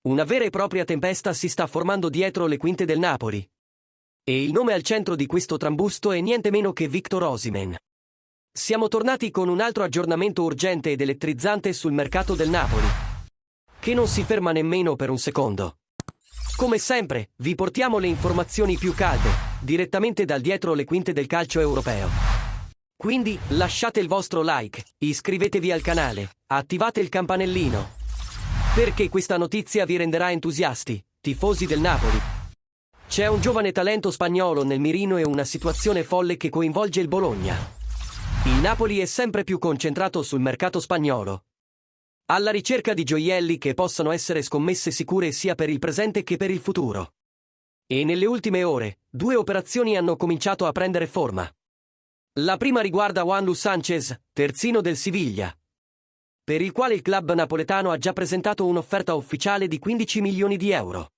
Una vera e propria tempesta si sta formando dietro le quinte del Napoli. E il nome al centro di questo trambusto è niente meno che Victor Osimhen. Siamo tornati con un altro aggiornamento urgente ed elettrizzante sul mercato del Napoli, che non si ferma nemmeno per un secondo. Come sempre, vi portiamo le informazioni più calde, direttamente dal dietro le quinte del calcio europeo. Quindi, lasciate il vostro like, iscrivetevi al canale, attivate il campanellino, perché questa notizia vi renderà entusiasti, tifosi del Napoli. C'è un giovane talento spagnolo nel mirino e una situazione folle che coinvolge il Bologna. Il Napoli è sempre più concentrato sul mercato spagnolo, alla ricerca di gioielli che possano essere scommesse sicure sia per il presente che per il futuro. E nelle ultime ore, 2 operazioni hanno cominciato a prendere forma. La prima riguarda Juan Luis Sanchez, terzino del Siviglia, per il quale il club napoletano ha già presentato un'offerta ufficiale di 15 milioni di euro.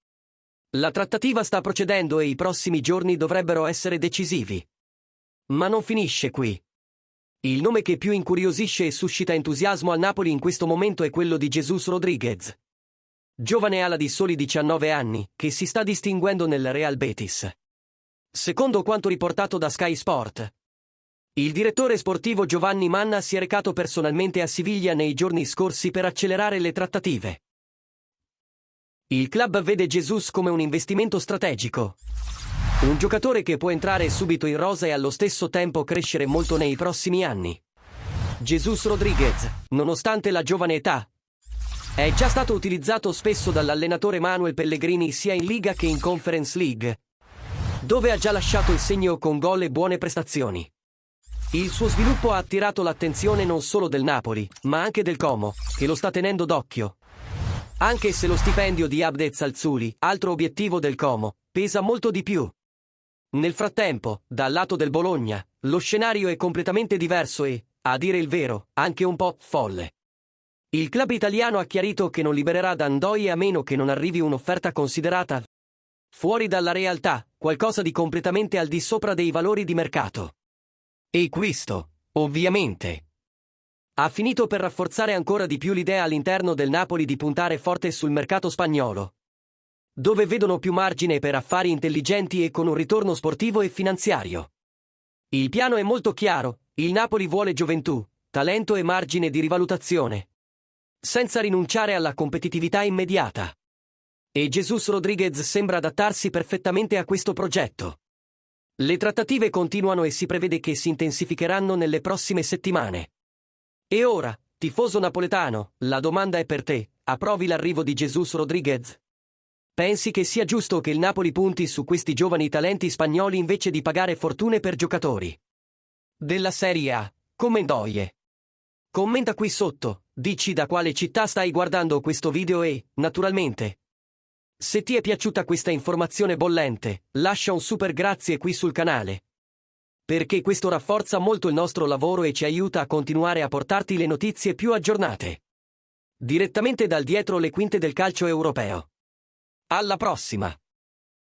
La trattativa sta procedendo e i prossimi giorni dovrebbero essere decisivi. Ma non finisce qui. Il nome che più incuriosisce e suscita entusiasmo al Napoli in questo momento è quello di Jesús Rodríguez, giovane ala di soli 19 anni, che si sta distinguendo nel Real Betis. Secondo quanto riportato da Sky Sport, il direttore sportivo Giovanni Manna si è recato personalmente a Siviglia nei giorni scorsi per accelerare le trattative. Il club vede Jesús come un investimento strategico. Un giocatore che può entrare subito in rosa e allo stesso tempo crescere molto nei prossimi anni. Jesús Rodríguez, nonostante la giovane età, è già stato utilizzato spesso dall'allenatore Manuel Pellegrini sia in Liga che in Conference League, dove ha già lasciato il segno con gol e buone prestazioni. Il suo sviluppo ha attirato l'attenzione non solo del Napoli, ma anche del Como, che lo sta tenendo d'occhio. Anche se lo stipendio di Abdez Alzuli, altro obiettivo del Como, pesa molto di più. Nel frattempo, dal lato del Bologna, lo scenario è completamente diverso e, a dire il vero, anche un po' folle. Il club italiano ha chiarito che non libererà Dandoy a meno che non arrivi un'offerta considerata fuori dalla realtà, qualcosa di completamente al di sopra dei valori di mercato. E questo, ovviamente, ha finito per rafforzare ancora di più l'idea all'interno del Napoli di puntare forte sul mercato spagnolo, dove vedono più margine per affari intelligenti e con un ritorno sportivo e finanziario. Il piano è molto chiaro, il Napoli vuole gioventù, talento e margine di rivalutazione, senza rinunciare alla competitività immediata. E Jesús Rodríguez sembra adattarsi perfettamente a questo progetto. Le trattative continuano e si prevede che si intensificheranno nelle prossime settimane. E ora, tifoso napoletano, la domanda è per te: approvi l'arrivo di Jesús Rodríguez? Pensi che sia giusto che il Napoli punti su questi giovani talenti spagnoli invece di pagare fortune per giocatori della Serie A, come Ndoye? Commenta qui sotto, dici da quale città stai guardando questo video e, naturalmente, se ti è piaciuta questa informazione bollente, lascia un super grazie qui sul canale, perché questo rafforza molto il nostro lavoro e ci aiuta a continuare a portarti le notizie più aggiornate, direttamente dal dietro le quinte del calcio europeo. Alla prossima!